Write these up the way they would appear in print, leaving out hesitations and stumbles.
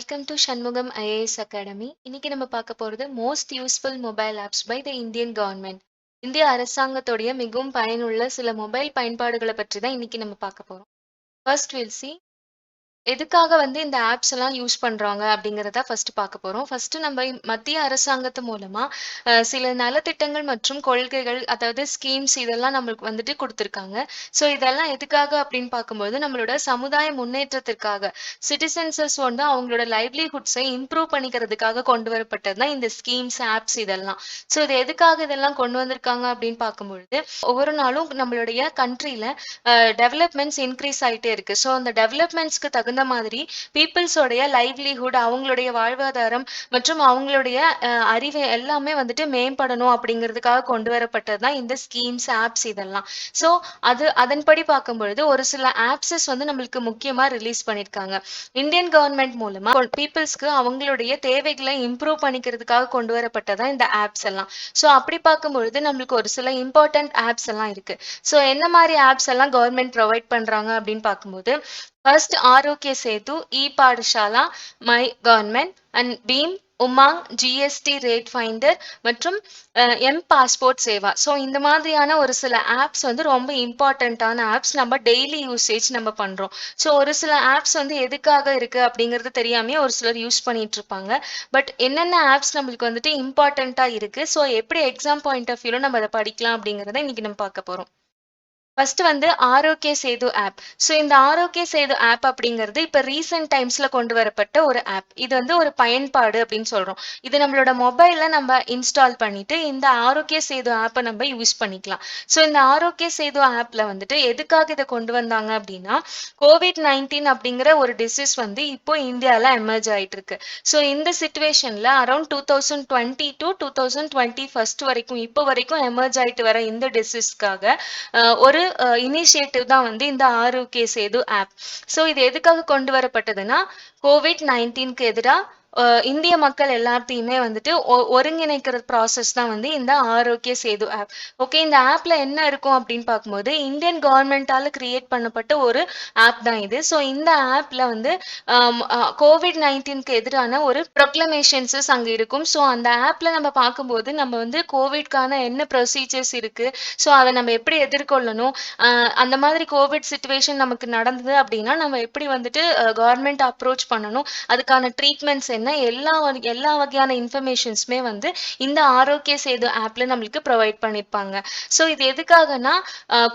Welcome to Shanmugam IAS academy. இன்னைக்கு நம்ம பார்க்க போறது most useful mobile apps by the Indian government. இந்திய அரசாங்கத்துடைய மிகவும் பயனுள்ள சில மொபைல் பயன்பாடுகளை பற்றி தான் இன்னைக்கு நம்ம பார்க்க போறோம். ஃபர்ஸ்ட் வில் சி எதுக்காக இந்த ஆப்ஸ் எல்லாம் யூஸ் பண்றாங்க அப்படிங்கிறத ஃபர்ஸ்ட் பார்க்க போறோம். ஃபர்ஸ்ட் நம்ம மத்திய அரசாங்கத்து மூலமா சில நலத்திட்டங்கள் மற்றும் கொள்கைகள், அதாவது ஸ்கீம்ஸ் இதெல்லாம் நம்மளுக்கு கொடுத்துருக்காங்க. ஸோ இதெல்லாம் எதுக்காக அப்படின்னு பார்க்கும்போது நம்மளோட சமுதாய முன்னேற்றத்திற்காக, சிட்டிசன்ஸஸ் அவங்களோட லைவ்லிஹுட்ஸை இம்ப்ரூவ் பண்ணிக்கிறதுக்காக கொண்டு வரப்பட்டது தான் இந்த ஸ்கீம்ஸ், ஆப்ஸ் இதெல்லாம். ஸோ இது எதுக்காக இதெல்லாம் கொண்டு வந்திருக்காங்க அப்படின்னு பார்க்கும்பொழுது ஒவ்வொரு நாளும் நம்மளுடைய கண்ட்ரில டெவலப்மெண்ட்ஸ் இன்க்ரீஸ் ஆயிட்டே இருக்கு. ஸோ அந்த டெவலப்மெண்ட்ஸ்க்கு தகுந்த மாதிரி பீப்புள்ஸோடைய லைவ்லிஹுட், அவங்களுடைய வாழ்வாதாரம் மற்றும் அவங்களுடைய அறிவு எல்லாமே மேம்படணும் அப்படிங்கிறதுக்காக கொண்டு வரப்பட்டது தான் இந்த ஸ்கீம்ஸ், ஆப்ஸ் இதெல்லாம். ஸோ அதன்படி பார்க்கும் பொழுது ஒரு சில ஆப்ஸஸ் நம்மளுக்கு முக்கியமா ரிலீஸ் பண்ணியிருக்காங்க. இந்தியன் கவர்மெண்ட் மூலமா பீப்புள்ஸ்க்கு அவங்களுடைய தேவைகளை இம்ப்ரூவ் பண்ணிக்கிறதுக்காக கொண்டு வரப்பட்டதான் இந்த ஆப்ஸ் எல்லாம். ஸோ அப்படி பார்க்கும் பொழுது நம்மளுக்கு ஒரு சில இம்பார்ட்டன்ட் ஆப்ஸ் எல்லாம் இருக்கு. ஸோ என்ன மாதிரி ஆப்ஸ் எல்லாம் கவர்மெண்ட் ப்ரொவைட் பண்றாங்க அப்படின்னு பார்க்கும்போது first Arogya Setu, e Pathshala, my government and BHIM, UMANG, GST rate finder மற்றும் எம் பாஸ்போர்ட் சேவா. ஸோ இந்த மாதிரியான ஒரு சில ஆப்ஸ் ரொம்ப இம்பார்ட்டண்ட்டான ஆப்ஸ், நம்ம டெய்லி யூசேஜ் நம்ம பண்றோம். ஸோ ஒரு சில ஆப்ஸ் எதுக்காக இருக்கு அப்படிங்கிறது தெரியாமே ஒரு சிலர் யூஸ் பண்ணிட்டு இருப்பாங்க. பட் என்னென்ன ஆப்ஸ் நம்மளுக்கு இம்பார்ட்டண்ட்டா இருக்கு, ஸோ எப்படி எக்ஸாம் பாயிண்ட் ஆஃப் வியூல நம்ம அதை படிக்கலாம் அப்படிங்கிறத இன்னைக்கு நம்ம பார்க்க போறோம். First Arogya Setu app. So இந்த ஆரோக்கிய சேது ஆப் அப்படிங்கிறது இப்போ ரீசெண்ட் டைம்ஸ்ல கொண்டு வரப்பட்ட ஒரு ஆப். இது ஒரு பயன்பாடு அப்படின்னு சொல்றோம். இது நம்மளோட மொபைல்ல நம்ம இன்ஸ்டால் பண்ணிட்டு இந்த ஆரோக்கிய சேது ஆப்பை நம்ம யூஸ் பண்ணிக்கலாம். ஸோ இந்த ஆரோக்கிய சேது ஆப்ல எதுக்காக இதை கொண்டு வந்தாங்க அப்படின்னா, COVID-19 அப்படிங்கிற ஒரு டிசீஸ் இப்போ இந்தியால எமர்ஜ் ஆயிட்டு இருக்கு. ஸோ இந்த சிச்சுவேஷன்ல அரௌண்ட் 2020 to 2021 வரைக்கும் இப்போ வரைக்கும் எமர்ஜ் ஆயிட்டு வர இந்த டிசீஸ்க்காக ஒரு இனிஷியேட்டிவ் தான் இந்த ஆரோக்கிய சேது ஆப். ஸோ இது எதுக்காக கொண்டு வரப்பட்டதுன்னா, COVID-19க்கு எதிராக இந்திய மக்கள் எல்லாத்தையுமே ஒருங்கிணைக்கிற ப்ராசஸ் தான் இந்த ஆரோக்கிய சேது ஆப். ஓகே, இந்த ஆப்ல என்ன இருக்கும் அப்படின்னு பார்க்கும்போது இந்தியன் கவர்மெண்டால கிரியேட் பண்ணப்பட்ட ஒரு ஆப் தான் இது. ஸோ இந்த ஆப்ல COVID-19க்கு எதிரான ஒரு ப்ரொக்ளமேஷன்ஸஸ் அங்க இருக்கும். ஸோ அந்த ஆப்ல நம்ம பார்க்கும்போது நம்ம கோவிட்கான என்ன ப்ரொசீஜர்ஸ் இருக்கு, ஸோ அதை நம்ம எப்படி எதிர்கொள்ளணும், அந்த மாதிரி கோவிட் சிச்சுவேஷன் நமக்கு நடந்தது அப்படின்னா நம்ம எப்படி கவர்மெண்ட் அப்ரோச் பண்ணணும், அதுக்கான ட்ரீட்மெண்ட்ஸ் என்ன, எல்லா வகையான இன்ஃபர்மேஷன்ஸுமே இந்த ஆரோக்கிய சேது ஆப்ல நம்மளுக்கு ப்ரொவைட் பண்ணிருப்பாங்க. ஸோ இது எதுக்காகனா,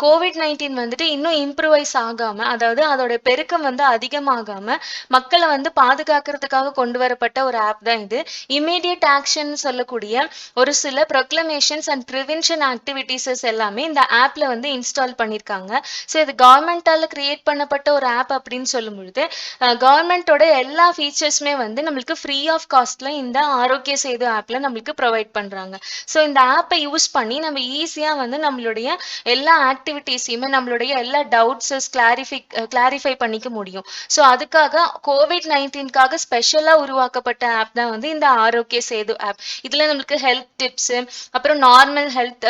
COVID-19 இன்னும் இம்ப்ரூவைஸ் ஆகாம, அதாவது அதோட பெருக்கம் அதிகமாகாம மக்களை பாதுகாக்கிறதுக்காக கொண்டு வரப்பட்ட ஒரு ஆப் தான் இது. இமீடியட் ஆக்ஷன் சொல்லக்கூடிய ஒரு சில ப்ரொக்ளமேஷன்ஸ் அண்ட் ப்ரிவென்ஷன் ஆக்டிவிட்டிஸ் எல்லாமே இந்த ஆப்ல இன்ஸ்டால் பண்ணிருக்காங்க. ஸோ இது கவர்மெண்டால கிரியேட் பண்ணப்பட்ட ஒரு ஆப் அப்படின்னு சொல்லும் பொழுது கவர்மெண்டோட எல்லா ஃபீச்சர்ஸுமே நம்மளுக்கு ஃப்ரீ ஆஃப் காஸ்ட்ல இந்த ஆரோக்கிய சேது ஆப்ல நம்மளுக்கு ப்ரொவைட் பண்றாங்க. ஸோ இந்த ஆப்பை யூஸ் பண்ணி நம்ம ஈஸியா நம்மளுடைய எல்லா ஆக்டிவிட்டிஸையுமே, நம்மளுடைய எல்லா டவுட்ஸஸ் கிளாரிஃபை பண்ணிக்க முடியும். ஸோ அதுக்காக COVID-19க்காக ஸ்பெஷலா உருவாக்கப்பட்ட ஆப் தான் இந்த ஆரோக்கிய சேது ஆப். இதுல நம்மளுக்கு ஹெல்த் டிப்ஸ், அப்புறம் நார்மல் ஹெல்த்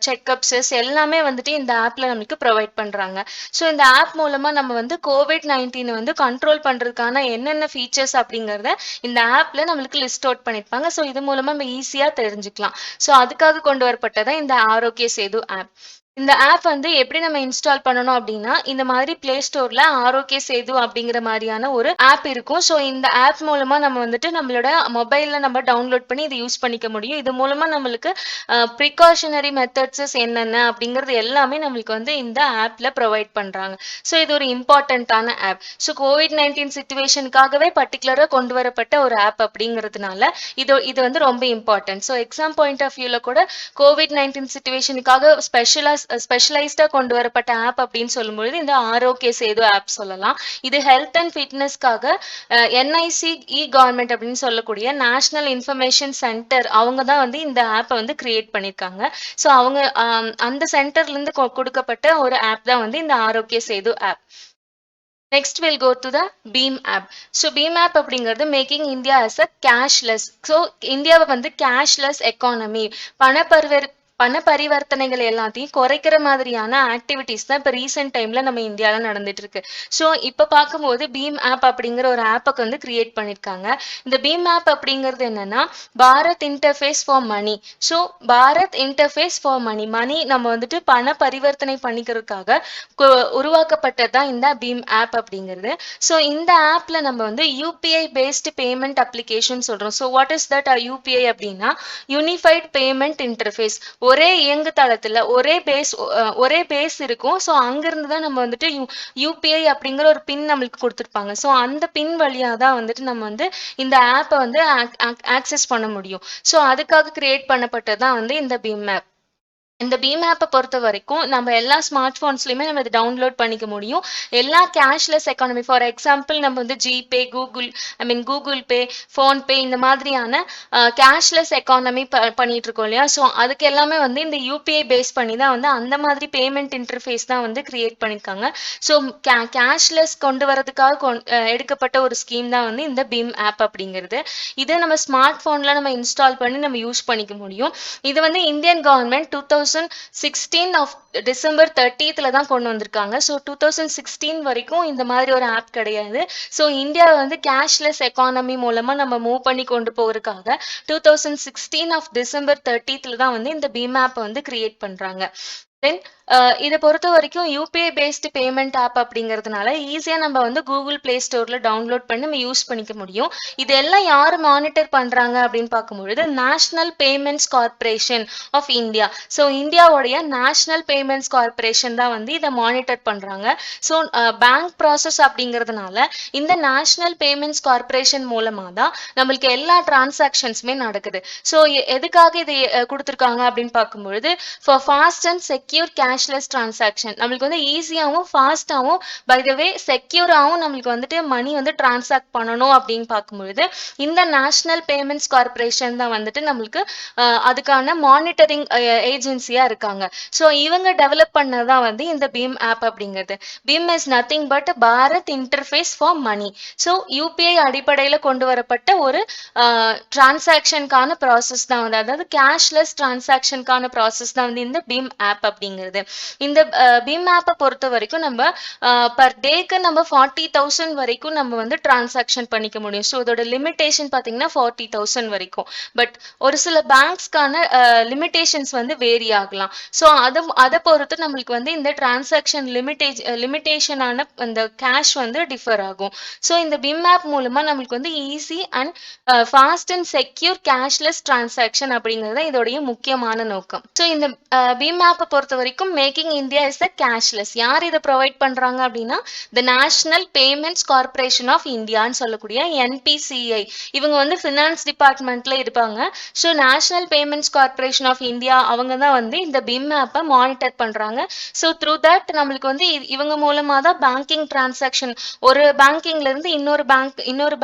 செக்அப்ஸஸ் எல்லாமே இந்த ஆப்ல நம்மளுக்கு ப்ரொவைட் பண்றாங்க. ஸோ இந்த ஆப் மூலமா நம்ம COVID-19 கண்ட்ரோல் பண்றதுக்கான என்னென்ன ஃபீச்சர்ஸ் அப்படிங்கறத இந்த ஆப்ல நம்மளுக்கு லிஸ்ட் அவுட் பண்ணிருப்பாங்க. ஸோ இது மூலமா நம்ம ஈஸியா தெரிஞ்சுக்கலாம். ஸோ அதுக்காக கொண்டு வரப்பட்டதான் இந்த ஆரோக்கிய சேது ஆப். இந்த ஆப் எப்படி நம்ம இன்ஸ்டால் பண்ணணும் அப்படின்னா, இந்த மாதிரி பிளே ஸ்டோர்ல ஆரோக்கிய சேது அப்படிங்கிற மாதிரியான ஒரு ஆப் இருக்கும். ஸோ இந்த ஆப் மூலமா நம்ம நம்மளோட மொபைல்ல நம்ம டவுன்லோட் பண்ணி இதை யூஸ் பண்ணிக்க முடியும். இது மூலமா நம்மளுக்கு ப்ரிகாஷனரி மெத்தட்ஸஸ் என்னென்ன அப்படிங்கிறது எல்லாமே நம்மளுக்கு இந்த ஆப்ல ப்ரொவைட் பண்றாங்க. ஸோ இது ஒரு இம்பார்ட்டன்டான ஆப். ஸோ COVID-19 சிச்சுவேஷனுக்காகவே பர்டிகுலரா கொண்டு வரப்பட்ட ஒரு ஆப் அப்படிங்கிறதுனால இது ரொம்ப important. So exam point of வியூல கூட COVID-19 சிச்சுவேஷனுக்காக ஸ்பெஷலைஸ்டா கொண்டு வரப்பட்ட ஆப் அப்படின்னு சொல்லும்பொழுது இந்த ஆரோக்கிய சேது ஆப் சொல்லலாம். இது ஹெல்த் அண்ட் ஃபிட்னஸ்க்காக NIC இ கவர்மெண்ட் அப்படின்னு சொல்லக்கூடிய நேஷனல் இன்ஃபர்மேஷன் சென்டர் அவங்க தான் இந்த ஆப்பை கிரியேட் பண்ணிருக்காங்க. ஸோ அவங்க அந்த சென்டர்ல இருந்து கொடுக்கப்பட்ட ஒரு ஆப் தான் இந்த Aarogya Setu app. Next we'll go to the Beam app. So Beam app அப்படிங்கிறது making India as a cashless. So இந்தியாவை cashless economy, பண பரிவர்த்தனைகள் எல்லாத்தையும் குறைக்கிற மாதிரியான ஆக்டிவிட்டிஸ் தான் இப்போ ரீசெண்ட் டைம்ல நம்ம இந்தியாவில் நடந்துட்டு இருக்கு. ஸோ இப்போ பார்க்கும்போது பீம் ஆப் அப்படிங்கிற ஒரு ஆப்பை வந்து கிரியேட் பண்ணியிருக்காங்க. இந்த பீம் ஆப் அப்படிங்கிறது என்னன்னா Bharat interface for money. So Bharat interface for money, money நம்ம வந்துட்டு பண பரிவர்த்தனை பண்ணிக்கிறதுக்காக உருவாக்கப்பட்டது தான் இந்த பீம் ஆப் அப்படிங்கிறது. ஸோ இந்த ஆப்ல நம்ம வந்து யூபிஐ பேஸ்டு பேமெண்ட் அப்ளிகேஷன் சொல்றோம். So what is that UPI அப்படின்னா யூனிஃபைட் பேமெண்ட் இன்டர்ஃபேஸ். ஒரே இயங்கு தளத்துல ஒரே பேஸ் இருக்கும். ஸோ அங்கிருந்து தான் நம்ம வந்துட்டு யூபிஐ அப்படிங்கிற ஒரு பின் நம்மளுக்கு கொடுத்துருப்பாங்க. ஸோ அந்த பின் வழியா தான் வந்துட்டு நம்ம வந்து இந்த ஆப்பை வந்து ஆக்சஸ் பண்ண முடியும். ஸோ அதுக்காக கிரியேட் பண்ணப்பட்டதான் வந்து இந்த பீம் ஆப். இந்த பீம் ஆப்பை பொறுத்த வரைக்கும் நம்ம எல்லா ஸ்மார்ட் போன்ஸ்லயுமே நம்ம இதை டவுன்லோட் பண்ணிக்க முடியும். எல்லா கேஷ்லெஸ் எக்கானமி, ஃபார் எக்ஸாம்பிள் நம்ம வந்து ஜிபே, கூகுள் பே, ஃபோன்பே இந்த மாதிரியான கேஷ்லெஸ் எக்கானமி பண்ணிட்டு இருக்கோம் இல்லையா. ஸோ அதுக்கு எல்லாமே வந்து இந்த யூபிஐ பேஸ் பண்ணி தான் வந்து அந்த மாதிரி பேமெண்ட் இன்டர்ஃபேஸ் தான் வந்து கிரியேட் பண்ணியிருக்காங்க. ஸோ கேஷ்லெஸ் கொண்டு வரதுக்காக எடுக்கப்பட்ட ஒரு ஸ்கீம் தான் வந்து இந்த பீம் ஆப் அப்படிங்கிறது. இதை நம்ம ஸ்மார்ட் போன்ல நம்ம இன்ஸ்டால் பண்ணி நம்ம யூஸ் பண்ணிக்க முடியும். இது வந்து Indian government 2016 of December 30th தான் கொண்டு வந்திருக்காங்க. ஸோ 2016 வரைக்கும் இந்த மாதிரி ஒரு ஆப் கிடையாது. ஸோ இந்தியா வந்து கேஷ்லெஸ் எக்கானமி மூலமா நம்ம மூவ் பண்ணி கொண்டு போறதுக்காக 2016 ஆஃப் டிசம்பர் 30th தான் வந்து இந்த பீம் ஆப் வந்து கிரியேட் பண்றாங்க. தென் இதை பொறுத்த வரைக்கும் யூபிஐ பேஸ்டு பேமெண்ட் ஆப் அப்படிங்கிறதுனால ஈஸியாக நம்ம வந்து கூகுள் பிளே ஸ்டோரில் டவுன்லோட் பண்ணி நம்ம யூஸ் பண்ணிக்க முடியும். இதெல்லாம் யார் மானிட்டர் பண்ணுறாங்க அப்படின்னு பார்க்கும்பொழுது national payments corporation of India. So இந்தியாவுடைய நேஷனல் பேமெண்ட்ஸ் கார்பரேஷன் தான் வந்து இதை மானிட்டர் பண்ணுறாங்க. ஸோ பேங்க் ப்ராசஸ் அப்படிங்கிறதுனால இந்த நேஷனல் பேமெண்ட்ஸ் கார்பரேஷன் மூலமாக தான் நம்மளுக்கு எல்லா டிரான்சாக்ஷன்ஸுமே நடக்குது. ஸோ எதுக்காக இதை கொடுத்துருக்காங்க அப்படின்னு பார்க்கும்பொழுது for fast and secure cashless transaction, நம்மளுக்கு வந்து ஈஸியாகவும் ஃபாஸ்டாகவும் பை த வே செக்யூராகவும் நம்மளுக்கு வந்துட்டு மணி வந்து டிரான்சாக்ட் பண்ணணும் அப்படின்னு பார்க்கும்பொழுது இந்த நேஷனல் பேமெண்ட்ஸ் கார்பரேஷன் தான் வந்துட்டு நம்மளுக்கு அதுக்கான மானிட்டரிங் ஏஜென்சியா இருக்காங்க. ஸோ இவங்க டெவலப் பண்ணதான் வந்து இந்த பீம் ஆப் அப்படிங்கிறது. BHIM is nothing but Bharat interface for money. So UPI அடிப்படையில் கொண்டு வரப்பட்ட ஒரு டிரான்சாக்ஷனுக்கான ப்ராசஸ் தான் வந்து, அதாவது கேஷ்லெஸ் டிரான்சாக்ஷனுக்கான ப்ராசஸ் தான் வந்து இந்த பீம் ஆப் அப்படிங்கிறது. இந்த பீம் ஆப்பை பொறுத்த வரைக்கும் நம்ம பர் டேக்கு நம்ம 40,000 வரைக்கும் நம்ம வந்து டிரான்சாக்ஷன் பண்ணிக்க முடியும். ஸோ இதோட லிமிட்டேஷன் பார்த்தீங்கன்னா 40,000 வரைக்கும். பட் ஒரு சில பேங்க்ஸ்க்கான லிமிட்டேஷன்ஸ் வந்து வேரி ஆகலாம். ஸோ அதை பொறுத்து நம்மளுக்கு வந்து இந்த டிரான்சாக்ஷன் லிமிட்டேஷனான அந்த கேஷ் வந்து டிஃபர் ஆகும். ஸோ இந்த பீம் ஆப் மூலமா நம்மளுக்கு வந்து easy and fast and secure cashless transaction அப்படிங்கிறது இதோடைய முக்கியமான நோக்கம். ஸோ இந்த பீம் ஆப்பை பொறுத்த வரைக்கும் making India is a cashless. யார் இதை ப்ரொவைட் பண்றாங்க அப்படின்னா the national payments corporation of இந்தியான்னு சொல்லக்கூடிய என்பிசிஐ. இவங்க வந்து ஃபினான்ஸ் டிபார்ட்மெண்ட்ல இருப்பாங்க. So national payments corporation of India அவங்க தான் வந்து இந்த பீம் ஆப்பை மானிட்டர் பண்றாங்க. ஸோ த்ரூ தட் நம்மளுக்கு வந்து இவங்க மூலமா தான் பேங்கிங் டிரான்சாக்ஷன், ஒரு பேங்கிங்ல இருந்து இன்னொரு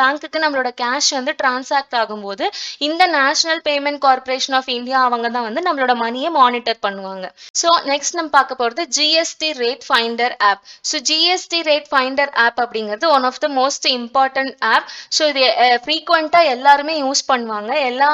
பேங்க்குக்கு நம்மளோட கேஷ் வந்து டிரான்சாக்ட் ஆகும்போது இந்த national payment corporation of India அவங்க தான் வந்து நம்மளோட மணியை மானிட்டர் பண்ணுவாங்க. ஸோ நெக்ஸ்ட் நம்ம பார்க்க போகிறது GST rate finder app. So GST rate finder app அப்படிங்கிறது one of the most important app. So இது ஃப்ரீக்வெண்ட்டாக எல்லாருமே யூஸ் பண்ணுவாங்க. எல்லா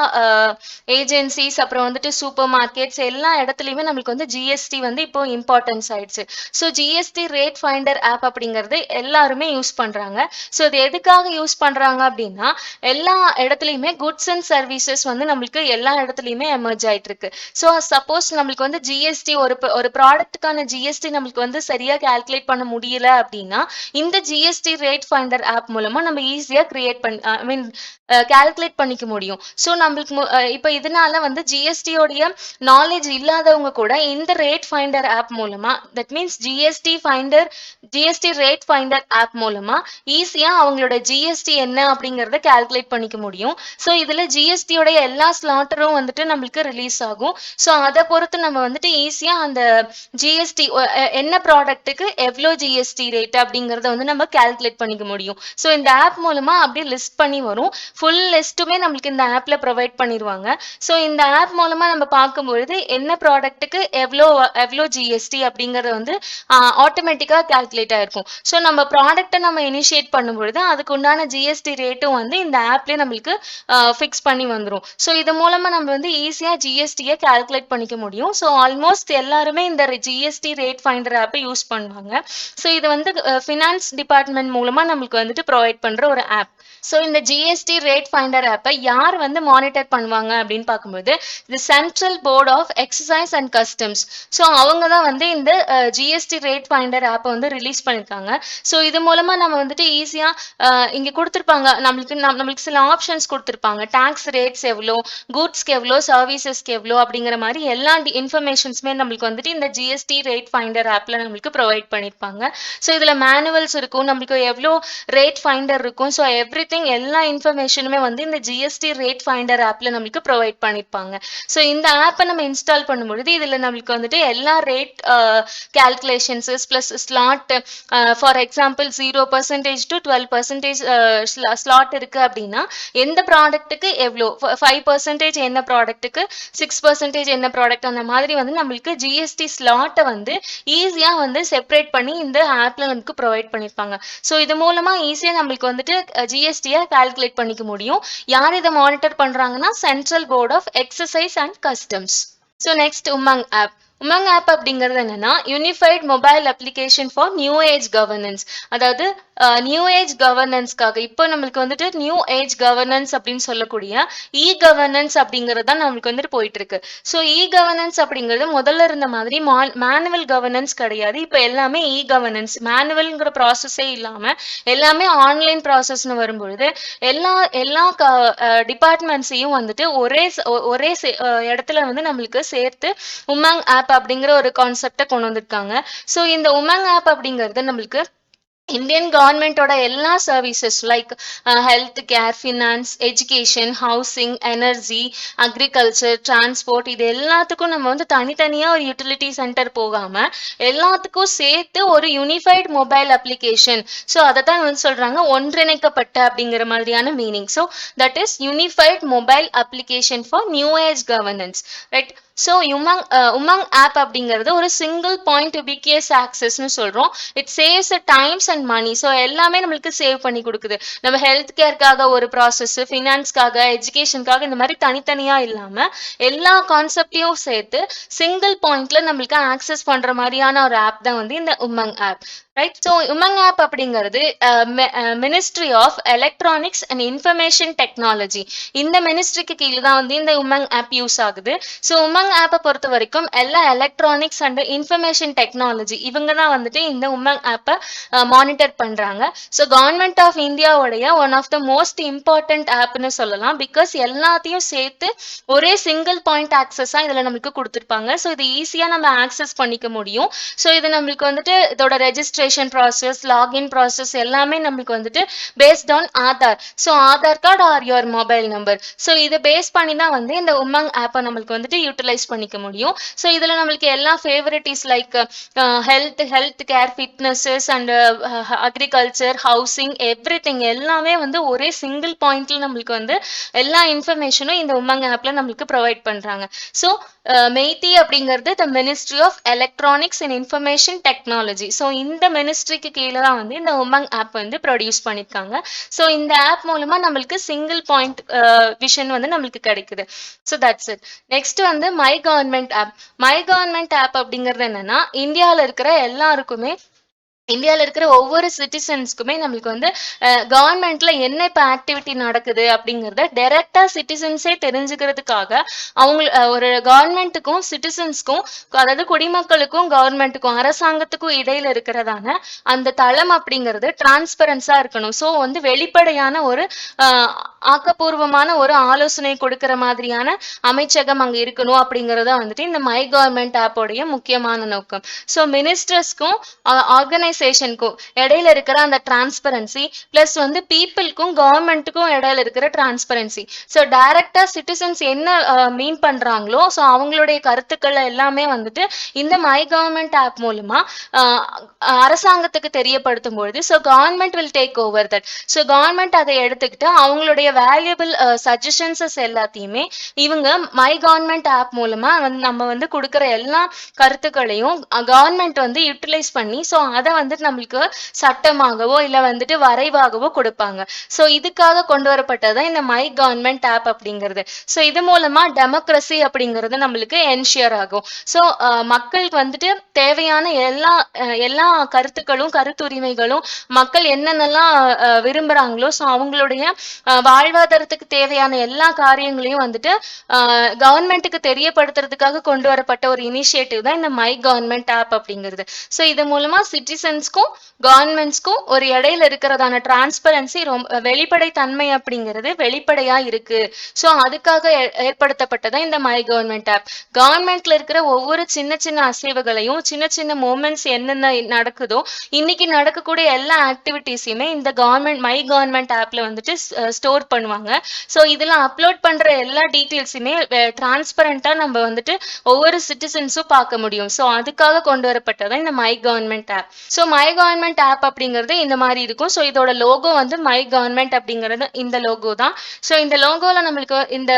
ஏஜென்சிஸ் அப்புறம் வந்துட்டு சூப்பர் மார்க்கெட்ஸ் எல்லா இடத்துலையுமே நம்மளுக்கு வந்து ஜிஎஸ்டி வந்து இப்போ இம்பார்ட்டன்ஸ் ஆயிடுச்சு. So GST rate finder app அப்படிங்கிறது எல்லாருமே யூஸ் பண்ணுறாங்க. ஸோ இது எதுக்காக யூஸ் பண்ணுறாங்க அப்படின்னா எல்லா இடத்துலையுமே குட்ஸ் அண்ட் சர்வீசஸ் வந்து நம்மளுக்கு எல்லா இடத்துலையுமே எமர்ஜ் ஆயிட்டு இருக்கு. ஸோ சப்போஸ் நம்மளுக்கு வந்து ஜிஎஸ்டி ஒரு ப்ராடக்ட்டுக்கான ஜிஎஸ்டி நம்மளுக்கு வந்து சரியா கால்குலேட் பண்ண முடியல அப்படின்னா இந்த ஜிஎஸ்டி ரேட் ஃபைண்டர் ஆப் மூலமா நம்ம ஈஸியா கால்குலேட் பண்ணிக்க முடியும். ஸோ நம்மளுக்கு இப்போ இதனால வந்து ஜிஎஸ்டியோடைய நாலேஜ் இல்லாதவங்க கூட இந்த ரேட் ஃபைண்டர் ஆப் மூலமா, that means GST rate finder app மூலமா ஈஸியா அவங்களோட ஜிஎஸ்டி என்ன அப்படிங்கறத கால்குலேட் பண்ணிக்க முடியும். ஸோ இதுல ஜிஎஸ்டியோட எல்லா ஸ்லாட்டரும் வந்துட்டு நம்மளுக்கு ரிலீஸ் ஆகும். ஸோ அதை பொறுத்து நம்ம வந்துட்டு ஈஸியா அந்த ஜிஎஸ்டி என்ன ப்ராடக்ட்டுக்கு எவ்வளோ ஜிஎஸ்டி ரேட் அப்படிங்கறத வந்து நம்ம கால்குலேட் பண்ணிக்க முடியும். ஸோ இந்த ஆப் மூலமா அப்படியே லிஸ்ட் பண்ணி வரும். ஃபுல் லிஸ்ட்டுமே நம்மளுக்கு இந்த ஆப்ல ப்ரொவைட் பண்ணிடுவாங்க. ஸோ இந்த ஆப் மூலமா நம்ம பார்க்கும்பொழுது என்ன ப்ராடக்ட்டுக்கு எவ்வளோ எவ்வளோ ஜிஎஸ்டி அப்படிங்கறது வந்து ஆட்டோமேட்டிக்கா கால்குலேட் ஆயிருக்கும். ஸோ நம்ம ப்ராடக்ட்டை நம்ம இனிஷியேட் பண்ணும்பொழுது அதுக்கு உண்டான ஜிஎஸ்டி ரேட்டும் வந்து இந்த ஆப்லேயே நம்மளுக்கு ஃபிக்ஸ் பண்ணி வந்துடும். ஸோ இது மூலமா நம்ம வந்து ஈஸியா ஜிஎஸ்டியை கால்குலேட் பண்ணிக்க முடியும். ஸோ ஆல்மோஸ்ட் எல்லாருமே இந்த ஜிஎஸ்டி ரேட் ஃபைண்டர் ஆப்பை யூஸ் பண்ணுவாங்க. ஸோ இது வந்து ஃபினான்ஸ் டிபார்ட்மெண்ட் மூலமா நம்மளுக்கு வந்துட்டு ப்ரொவைட் பண்ற ஒரு ஆப். ஸோ இந்த ஜிஎஸ்டி ரேட் ஃபைண்டர் ஆப்பை யார் வந்து மானிட்டர் பண்ணுவாங்க அப்படின்னு பார்க்கும்போது the central board of excise and customs. So அவங்க தான் வந்து இந்த ஜிஎஸ்டி ரேட் ஃபைண்டர் ஆப்பை வந்து ரிலீஸ் பண்ணியிருக்காங்க. ஸோ இது மூலமா நம்ம வந்துட்டு ஈஸியா இங்க கொடுத்துருப்பாங்க, நம்மளுக்கு சில ஆப்ஷன்ஸ் கொடுத்துருப்பாங்க. டாக்ஸ் ரேட்ஸ் எவ்வளோ, கூட்ஸ்க்கு எவ்வளோ, சர்வீசஸ்க்கு எவ்வளோ அப்படிங்கிற மாதிரி எல்லா இன்ஃபர்மேஷன்ஸுமே நம்மளுக்கு வந்துட்டு இந்த ஜிஎஸ்டி ரேட் ஃபைண்டர் ஆப்ல நம்மளுக்கு ப்ரொவைட் பண்ணியிருப்பாங்க. ஸோ இதுல மேனுவல்ஸ் இருக்கும், நம்மளுக்கு எவ்வளோ ரேட் ஃபைண்டர் இருக்கும். ஸோ எவ்ரிதிங் எல்லா இன்ஃபர்மேஷனுமே வந்து இந்த ஜிஎஸ்டி ரேட் ஃபைண்டர் ஆப்ல நம்மளுக்கு ப்ரொவைட் பண்ணியிருப்பாங்க. ஸோ இந்த ஆப்பை நம்ம இன்ஸ்டால் பண்ணும்பொழுது இதுல நம்மளுக்கு வந்துட்டு எல்லா rate calculations plus slot, for example 0% to 12% slot இருக்கு அப்படின்னா எந்த ப்ராடக்ட்டுக்கு எவ்வளோ, 5% என்ன ப்ராடக்ட்டுக்கு, 6% என்ன ப்ராடக்ட், அந்த மாதிரி வந்து நம்மளுக்கு ஜிஎஸ்டி ஸ்லாட்டை வந்து ஈஸியா வந்து செப்பரேட் பண்ணி இந்த ஆப்ல நமக்கு ப்ரொவைட் பண்ணியிருப்பாங்க. ஸோ இது மூலமா ஈஸியா நம்மளுக்கு வந்துட்டு ஜிஎஸ்டியை கால்குலேட் பண்ணிக்க முடியும். யார் இதை மானிட்டர் பண்றாங்கன்னா central board of excise and customs. So next UMANG app. UMANG app அப்படிங்கிறது என்னன்னா unified mobile application for new age governance. அதாவது நியூ ஏஜ் கவர்னன்ஸ்க்காக இப்போ நம்மளுக்கு வந்துட்டு நியூ ஏஜ் கவர்னன்ஸ் அப்படின்னு சொல்லக்கூடிய இ கவர்னன்ஸ் அப்படிங்கிறது தான் நம்மளுக்கு வந்துட்டு போயிட்டு இருக்கு. ஸோ இ கவர்னன்ஸ் அப்படிங்கிறது முதல்ல இருந்த மாதிரி மேனுவல் கவர்னன்ஸ் கிடையாது. இப்போ எல்லாமே இ கவர்னன்ஸ், மேனுவல்ங்கிற ப்ராசஸே இல்லாம எல்லாமே ஆன்லைன் ப்ராசஸ்னு வரும்பொழுது எல்லா எல்லா டிபார்ட்மெண்ட்ஸையும் வந்துட்டு ஒரே இடத்துல வந்து நம்மளுக்கு சேர்த்து உமங் ஆப் அப்படிங்கிற ஒரு கான்செப்டை கொண்டு வந்திருக்காங்க. ஸோ இந்த உமங் ஆப் அப்படிங்கிறது நம்மளுக்கு இந்தியன் கவர்மெண்டோட எல்லா services like health care, finance, education, housing, energy, agriculture, transport, இது எல்லாத்துக்கும் நம்ம வந்து தனித்தனியா ஒரு யூட்டிலிட்டி சென்டர் போகாம எல்லாத்துக்கும் சேர்த்து ஒரு யூனிஃபைட் மொபைல் அப்ளிகேஷன். ஸோ அதை தான் வந்து சொல்றாங்க ஒன்றிணைக்கப்பட்ட அப்படிங்கிற மாதிரியான meaning. So that is unified mobile application for new age governance, right? So UMANG app அப்படிங்கிறது ஒரு சிங்கிள் பாயிண்ட் ubiquitous ஆக்சஸ்னு சொல்றோம். It saves times and money. So எல்லாமே நம்மளுக்கு சேவ் பண்ணி கொடுக்குது. நம்ம ஹெல்த் கேருக்காக ஒரு ப்ராசஸ், ஃபினான்ஸ்க்காக, எஜுகேஷனுக்காக, இந்த மாதிரி தனித்தனியா இல்லாம எல்லா கான்செப்டையும் சேர்த்து சிங்கிள் பாயிண்ட்ல நம்மளுக்கு ஆக்சஸ் பண்ற மாதிரியான ஒரு ஆப் தான் வந்து இந்த UMANG app, right? So UMANG app அப்படிங்கிறது ministry of electronics and information technology, இந்த மினிஸ்ட்ரிக்கு கீழே தான் வந்து இந்த உமங் ஆப் யூஸ் ஆகுது. ஸோ உமங் ஆப்பை பொறுத்த வரைக்கும் எல்லா எலக்ட்ரானிக்ஸ் அண்ட் இன்ஃபர்மேஷன் டெக்னாலஜி இவங்க தான் வந்துட்டு இந்த உமங் ஆப்பை மானிட்டர் பண்றாங்க. ஸோ கவர்மெண்ட் ஆஃப் இந்தியாவுடைய one of the most important ஆப்னு சொல்லலாம். பிகாஸ் எல்லாத்தையும் சேர்த்து ஒரே சிங்கிள் பாயிண்ட் ஆக்சஸா இதுல நம்மளுக்கு கொடுத்துருப்பாங்க. ஸோ இது ஈஸியா நம்ம ஆக்சஸ் பண்ணிக்க முடியும். ஸோ இது நம்மளுக்கு வந்துட்டு இதோட ரெஜிஸ்ட்ரேஷன் ப்ராசஸ், லாகின் ப்ராசஸ் எல்லாமே நம்மளுக்கு வந்துட்டு based on Aadhaar. So Aadhaar card or your mobile number. So இதை பேஸ் பண்ணி தான் வந்து இந்த உமங் ஆப்பை நம்மளுக்கு வந்துட்டு யூட்டிலைஸ் பண்ணிக்க முடியும். ஸோ இதுல நம்மளுக்கு எல்லா favourites like health care, fitnesses and agriculture, housing, everything எல்லாமே வந்து ஒரே சிங்கிள் பாயிண்ட்ல நம்மளுக்கு வந்து எல்லா இன்ஃபர்மேஷனும் இந்த உமங் ஆப்ல நம்மளுக்கு ப்ரொவைட் பண்றாங்க. ஸோ மெய்தி அப்படிங்கிறது the ministry of electronics and information technology. So இந்த மினிஸ்ட்ரிக்கு கீழே தான் வந்து இந்த உமங் ஆப் வந்து ப்ரொடியூஸ் பண்ணியிருக்காங்க. ஸோ இந்த ஆப் மூலமா நம்மளுக்கு சிங்கிள் பாயிண்ட் விஷன் வந்து நம்மளுக்கு கிடைக்குது. So that's it. நெக்ஸ்ட் வந்து my government app. My government app அப்படிங்கிறது என்னன்னா இந்தியாவில் இருக்கிற எல்லாருக்குமே, இந்தியாவில் இருக்கிற ஒவ்வொரு சிட்டிசன்ஸ்க்குமே நம்மளுக்கு வந்து கவர்மெண்ட்ல என்ன இப்போ ஆக்டிவிட்டி நடக்குது அப்படிங்கிறத டைரக்டா சிட்டிசன்ஸே தெரிஞ்சுக்கிறதுக்காக அவங்க ஒரு கவர்மெண்ட்டுக்கும் சிட்டிசன்ஸ்க்கும், அதாவது குடிமக்களுக்கும் கவர்மெண்ட்டுக்கும் அரசாங்கத்துக்கும் இடையில இருக்கிறதான அந்த தளம் அப்படிங்கிறது டிரான்ஸ்பரன்ஸா இருக்கணும். ஸோ வந்து வெளிப்படையான ஒரு ஆக்கப்பூர்வமான ஒரு ஆலோசனை கொடுக்கிற மாதிரியான அமைச்சகம் அங்க இருக்கணும் அப்படிங்கறத வந்துட்டு இந்த மை கவர்மெண்ட் ஆப்போடைய முக்கியமான நோக்கம். ஸோ மினிஸ்டர்ஸ்க்கும் ஆர்கனைசேஷனுக்கும் இடையில இருக்கிற அந்த டிரான்ஸ்பரன்சி பிளஸ் வந்து பீப்புளுக்கும் கவர்மெண்ட்டுக்கும் இடையில இருக்கிற டிரான்ஸ்பரன்சி. ஸோ டைரக்டா சிட்டிசன்ஸ் என்ன மீன் பண்றாங்களோ ஸோ அவங்களுடைய கருத்துக்கள் எல்லாமே வந்துட்டு இந்த மை கவர்மெண்ட் ஆப் மூலமா அரசாங்கத்துக்கு தெரியப்படுத்தும் பொழுது so government will take over that. So government அதை எடுத்துக்கிட்டு அவங்களுடைய வேல்யூபிள் சஜஷன்ஸஸ் எல்லாத்தையுமே இவங்க மை கவர்மெண்ட் ஆப் மூலமா வந்து நம்ம வந்து கொடுக்குற எல்லா கருத்துக்களையும் கவர்மெண்ட் வந்து யூட்டிலைஸ் பண்ணி ஸோ அதை வந்துட்டு நம்மளுக்கு சட்டமாகவோ இல்லை வந்துட்டு வரைவாகவோ கொடுப்பாங்க. ஸோ இதுக்காக கொண்டு வரப்பட்டதான் இந்த மை கவர்மெண்ட் ஆப் அப்படிங்கிறது. ஸோ இது மூலமா டெமோக்ரஸி அப்படிங்கிறது நம்மளுக்கு என்ஷியர் ஆகும். ஸோ மக்களுக்கு வந்துட்டு தேவையான எல்லா கருத்துக்களும் கருத்துரிமைகளும் மக்கள் என்னென்னலாம் விரும்புறாங்களோ ஸோ அவங்களுடைய வாழ்வாதாரத்துக்கு தேவையான எல்லா காரியங்களையும் வந்துட்டு கவர்மெண்ட்டுக்கு தெரியப்படுத்துறதுக்காக கொண்டு வரப்பட்ட ஒரு இனிஷியேட்டிவ் தான் இந்த மை கவர்மெண்ட் ஆப் அப்படிங்கிறது. ஸோ இது மூலமா சிட்டிசன்ஸ்க்கும் கவர்மெண்ட்ஸ்க்கும் ஒரு இடையில இருக்கிறதான டிரான்ஸ்பரன்சி ரொம்ப வெளிப்படைத்தன்மை அப்படிங்கிறது வெளிப்படையா இருக்கு. ஸோ அதுக்காக ஏற்படுத்தப்பட்டதான் இந்த மை கவர்மெண்ட் ஆப். கவர்மெண்ட்ல இருக்கிற ஒவ்வொரு சின்ன சின்ன அசைவுகளையும் சின்ன சின்ன மூமெண்ட்ஸ் என்னென்ன நடக்குதோ இன்னைக்கு நடக்கக்கூடிய எல்லா ஆக்டிவிட்டிஸையுமே இந்த மை கவர்மெண்ட் ஆப்ல வந்துட்டு ஸ்டோர் பண்ணுவாங்க. ஸோ இதுல அப்லோட் பண்ற எல்லா டீட்டெயில்ஸுமே டிரான்ஸ்பரண்டா நம்ம வந்துட்டு ஒவ்வொரு சிட்டிசன்ஸும் பார்க்க முடியும். ஸோ அதுக்காக கொண்டு வரப்பட்டதான் இந்த my government app. So my government app அப்படிங்கிறது இந்த மாதிரி இருக்கும். ஸோ இதோட லோகோ வந்து மை கவர்மெண்ட் அப்படிங்கிறது இந்த லோகோ தான். ஸோ இந்த லோகோல நம்மளுக்கு இந்த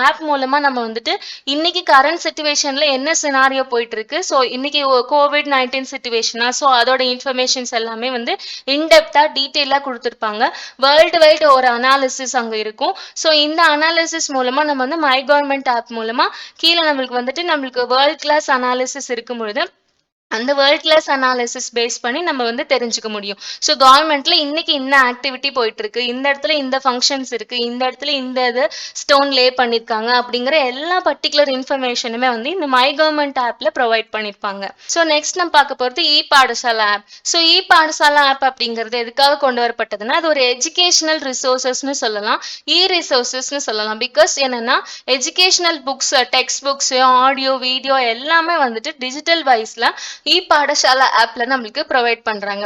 ஆப் மூலமா நம்ம வந்துட்டு இன்னைக்கு கரண்ட் சிச்சுவேஷன்ல என்ன சினாரியோ போயிட்டு இருக்கு, ஸோ இன்னைக்கு COVID-19 சிச்சுவேஷனா, ஸோ அதோட இன்ஃபர்மேஷன்ஸ் எல்லாமே வந்து இன்டெப்தா டீட்டெயிலா கொடுத்துருப்பாங்க. வேர்ல்டு வைட் ஒரு அனாலிசிஸ் அங்க இருக்கும். ஸோ இந்த அனாலிசிஸ் மூலமா நம்ம வந்து மை கவர்மெண்ட் ஆப் மூலமா கீழே நம்மளுக்கு வேர்ல்ட் கிளாஸ் அனாலிசிஸ் இருக்கும் பொழுது அந்த வேர்ல்ட் கிளாஸ் அனாலிசிஸ் பேஸ் பண்ணி நம்ம வந்து தெரிஞ்சுக்க முடியும். ஸோ கவர்மெண்ட்ல இன்னைக்கு இந்த ஆக்டிவிட்டி போயிட்டு இருக்கு, இந்த இடத்துல இந்த ஃபங்க்ஷன்ஸ் இருக்கு, இந்த இடத்துல இந்த இது ஸ்டோன் லே பண்ணிருக்காங்க அப்படிங்கிற எல்லா பர்டிகுலர் இன்ஃபர்மேஷனுமே வந்து இந்த மை கவர்மெண்ட் ஆப்ல ப்ரொவைட் பண்ணிருப்பாங்க. ஸோ நெக்ஸ்ட் நம்ம பார்க்க போறது இ பாடசாலா ஆப். ஸோ இ பாடசாலா ஆப் அப்படிங்கிறது எதுக்காக கொண்டு வரப்பட்டதுன்னா அது ஒரு எஜுகேஷனல் ரிசோர்சஸ்ன்னு சொல்லலாம், இ ரிசோர்சஸ்ன்னு சொல்லலாம். பிகாஸ் என்னன்னா educational books, text books, audio, video எல்லாமே வந்துட்டு டிஜிட்டல் வைஸ்ல பாடசாலா ஆப்ல நம்மளுக்கு ப்ரொவைட் பண்றாங்க.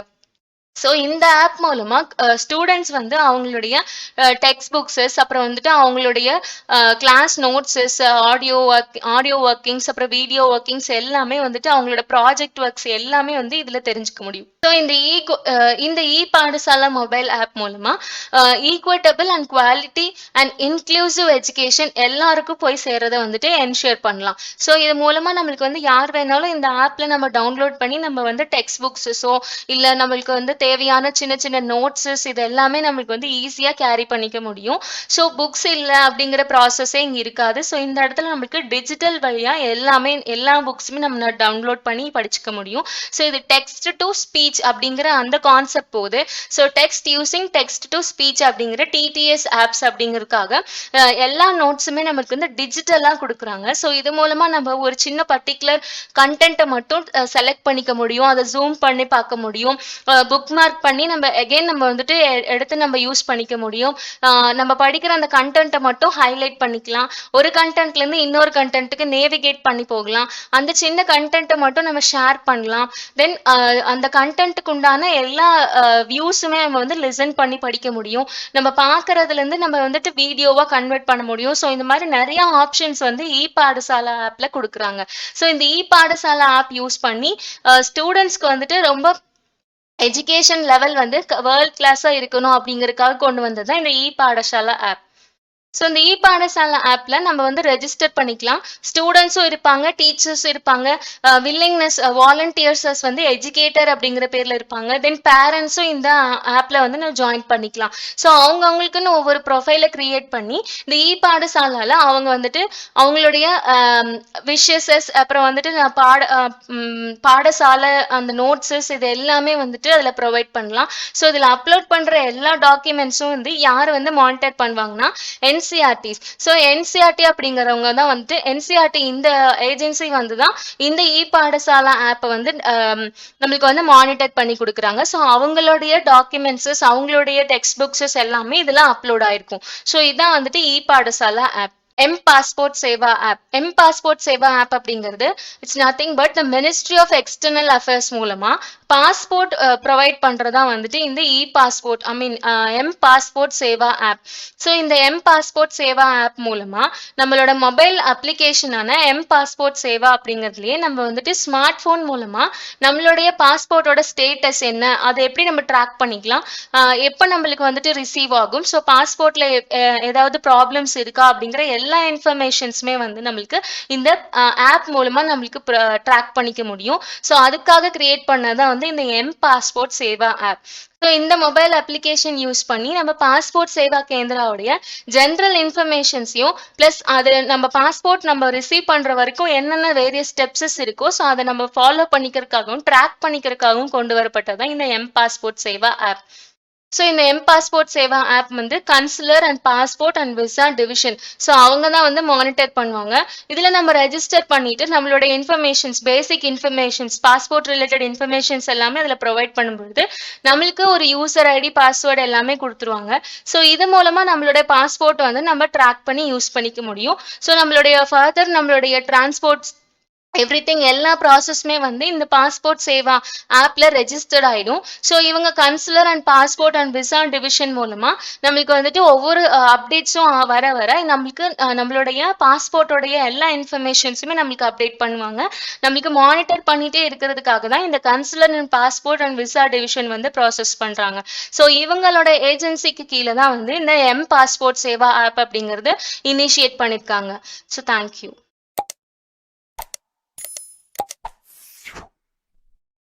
ஸோ இந்த ஆப் மூலமா ஸ்டூடெண்ட்ஸ் வந்து அவங்களுடைய டெக்ஸ்ட் புக்ஸஸ், அப்புறம் வந்துட்டு அவங்களுடைய கிளாஸ் நோட்ஸஸ், ஆடியோ ஒர்க்கிங்ஸ், அப்புறம் வீடியோ ஒர்க்கிங்ஸ் எல்லாமே வந்துட்டு அவங்களோட ப்ராஜெக்ட் ஒர்க்ஸ் எல்லாமே வந்து இதுல தெரிஞ்சுக்க முடியும். ஸோ இந்த இ பாடசாலா மொபைல் ஆப் மூலமா equitable and quality and inclusive education எல்லாருக்கும் போய் சேர்றதை வந்துட்டு என்ஷூர் பண்ணலாம். ஸோ இது மூலமா நம்மளுக்கு வந்து யார் வேணாலும் இந்த ஆப்ல நம்ம டவுன்லோட் பண்ணி நம்ம வந்து டெக்ஸ்ட் புக்ஸஸோ இல்லை நம்மளுக்கு வந்து தேவையான சின்ன சின்ன நோட்ஸஸ் இது எல்லாமே நம்மளுக்கு வந்து ஈஸியா கேரி பண்ணிக்க முடியும். ஸோ புக்ஸ் இல்லை அப்படிங்கிற ப்ராசஸே இங்க இருக்காது. ஸோ இந்த இடத்துல நம்மளுக்கு டிஜிட்டல் வழியா எல்லா புக்ஸுமே நம்ம டவுன்லோட் பண்ணி படிச்சுக்க முடியும். ஸோ இது டெக்ஸ்ட் டு ஸ்பீச் அப்படிங்கிற அந்த கான்செப்ட் போகுது. So text using text to speech அப்படிங்கிற TTS ஆப்ஸ் அப்படிங்கிறதுக்காக எல்லா நோட்ஸுமே நமக்கு வந்து டிஜிட்டலா கொடுக்குறாங்க. ஸோ இது மூலமா நம்ம ஒரு சின்ன பர்டிகுலர் கண்டென்ட்டை மட்டும் செலக்ட் பண்ணிக்க முடியும், அதை ஜூம் பண்ணி பார்க்க முடியும், புக் மார்க் பண்ணி நம்ம வந்துட்டு எடுத்து நம்ம யூஸ் பண்ணிக்க முடியும். நம்ம படிக்கிற அந்த கண்டென்ட்டை மட்டும் ஹைலைட் பண்ணிக்கலாம், ஒரு கண்டென்ட்ல இருந்து இன்னொரு கண்டென்ட்டுக்கு நேவிகேட் பண்ணி போகலாம், அந்த சின்ன கண்டென்ட்டை மட்டும் நம்ம ஷேர் பண்ணலாம். தென் அந்த கண்டென்ட்டுக்கு உண்டான எல்லா வியூஸுமே நம்ம வந்து லிசன் பண்ணி படிக்க முடியும். நம்ம பார்க்கறதுல இருந்து நம்ம வந்துட்டு வீடியோவா கன்வெர்ட் பண்ண முடியும். ஸோ இந்த மாதிரி நிறைய ஆப்ஷன்ஸ் வந்து இ பாடசாலா ஆப்ல கொடுக்குறாங்க. ஸோ இந்த இ பாடசாலா ஆப் யூஸ் பண்ணி ஸ்டூடெண்ட்ஸ்க்கு வந்துட்டு ரொம்ப எஜுகேஷன் லெவல் வந்து வேர்ல்ட் கிளாஸா இருக்கணும் அப்படிங்கறதுக்காக கொண்டு வந்ததுதான் இந்த இ பாடசாலா ஆப். ஸோ இந்த இ பாடசாலா ஆப்ல நம்ம வந்து ரெஜிஸ்டர் பண்ணிக்கலாம். ஸ்டூடெண்ட்ஸும் இருப்பாங்க, டீச்சர்ஸும் இருப்பாங்க, வில்லிங்னஸ் வாலண்டியர்ஸஸ் வந்து எஜுகேட்டர் அப்படிங்கிற பேர்ல இருப்பாங்க. தென் பேரண்ட்ஸும் இந்த ஆப்ல வந்து நம்ம ஜாயின் பண்ணிக்கலாம். ஸோ அவங்களுக்குன்னு ஒவ்வொரு ப்ரொஃபைலை கிரியேட் பண்ணி இந்த இ பாடசாலால அவங்க வந்துட்டு அவங்களுடைய விஷஸஸ், அப்புறம் வந்துட்டு பாடசாலை அந்த நோட்ஸஸ் இது எல்லாமே வந்துட்டு அதுல ப்ரொவைட் பண்ணலாம். ஸோ இதுல அப்லோட் பண்ற எல்லா டாக்குமெண்ட்ஸும் வந்து யார் வந்து மானிட்டர் பண்ணுவாங்கன்னா என்சிஆர்டிஸ். ஸோ என்சிஆர்டி அப்படிங்கிறவங்க தான் வந்துட்டு என்சிஆர்டி இந்த ஏஜென்சி வந்து தான் இந்த இ பாடசாலா ஆப்பை வந்து நம்மளுக்கு வந்து மானிட்டர் பண்ணி கொடுக்குறாங்க. ஸோ அவங்களுடைய டாக்குமெண்ட்ஸஸ், அவங்களுடைய டெக்ஸ்ட் புக்ஸஸ் எல்லாமே இதெல்லாம் அப்லோட் ஆயிருக்கும். ஸோ இதான் வந்துட்டு e Pathshala app. M passport Seva app. M passport Seva app அப்படிங்கிறது it's nothing but the ministry of external affairs மூலமா பாஸ்போர்ட் ப்ரொவைட் பண்றதா வந்துட்டு இந்த e passport M passport Seva app. So இந்த எம் பாஸ்போர்ட் சேவா ஆப் மூலமா நம்மளோட மொபைல் அப்ளிகேஷனான எம் பாஸ்போர்ட் சேவா அப்படிங்கிறதுலயே நம்ம வந்துட்டு ஸ்மார்ட் போன் மூலமா நம்மளுடைய பாஸ்போர்ட்டோட ஸ்டேட்டஸ் என்ன, அதை எப்படி நம்ம ட்ராக் பண்ணிக்கலாம், எப்போ நம்மளுக்கு வந்துட்டு ரிசீவ் ஆகும், ஸோ பாஸ்போர்ட்ல ஏதாவது ப்ராப்ளம்ஸ் இருக்கா அப்படிங்கிற எல்லா இன்ஃபர்மேஷன்ஸுமே வந்து நம்மளுக்கு இந்த ஆப் மூலமா நம்மளுக்கு ட்ராக் பண்ணிக்க முடியும். ஸோ அதுக்காக கிரியேட் பண்ணதான் வந்து இந்த M passport Seva app. So இந்த மொபைல் அப்ளிகேஷன் யூஸ் பண்ணி நம்ம பாஸ்போர்ட் சேவா கேந்திராவுடைய ஜென்ரல் இன்ஃபர்மேஷன்ஸையும் பிளஸ் அது நம்ம பாஸ்போர்ட் நம்ம ரிசீவ் பண்ற வரைக்கும் என்னென்ன வேரியஸ் ஸ்டெப்ஸஸ் இருக்கோ ஸோ அதை நம்ம ஃபாலோ பண்ணிக்கிறதுக்காகவும் ட்ராக் பண்ணிக்கிறதுக்காகவும் கொண்டு வரப்பட்டதான் இந்த M passport Seva app. So இந்த எம் பாஸ்போர்ட் சேவா ஆப் வந்து consular and passport and visa division, so அவங்க தான் வந்து மானிட்டர் பண்ணுவாங்க. இதில் நம்ம ரெஜிஸ்டர் பண்ணிட்டு நம்மளோட இன்ஃபர்மேஷன்ஸ், பேசிக் இன்ஃபர்மேஷன்ஸ், பாஸ்போர்ட் ரிலேட்டட் இன்ஃபர்மேஷன்ஸ் எல்லாமே அதில் ப்ரொவைட் பண்ணும்பொழுது நம்மளுக்கு ஒரு யூசர் ஐடி, பாஸ்வேர்டு எல்லாமே கொடுத்துருவாங்க. ஸோ இது மூலமா நம்மளுடைய பாஸ்போர்ட் வந்து நம்ம ட்ராக் பண்ணி யூஸ் பண்ணிக்க முடியும். ஸோ நம்மளுடைய ஃபர்தர் நம்மளுடைய டிரான்ஸ்போர்ட் எவ்ரிதிங் எல்லா ப்ராசஸ்மே வந்து இந்த பாஸ்போர்ட் சேவா ஆப்ல ரெஜிஸ்டர்ட் ஆயிடும். ஸோ இவங்க consular and passport and visa division மூலமா நம்மளுக்கு வந்துட்டு ஒவ்வொரு அப்டேட்ஸும் வர வர நம்மளுக்கு நம்மளுடைய பாஸ்போர்ட்டோடைய எல்லா இன்ஃபர்மேஷன்ஸுமே நம்மளுக்கு அப்டேட் பண்ணுவாங்க. நம்மளுக்கு மானிட்டர் பண்ணிட்டே இருக்கிறதுக்காக தான் இந்த consular and passport and visa division வந்து ப்ராசஸ் பண்றாங்க. ஸோ இவங்களோட ஏஜென்சிக்கு கீழே தான் வந்து இந்த எம் பாஸ்போர்ட் சேவா ஆப் அப்படிங்கிறது இனிஷியேட் பண்ணிருக்காங்க. So thank you.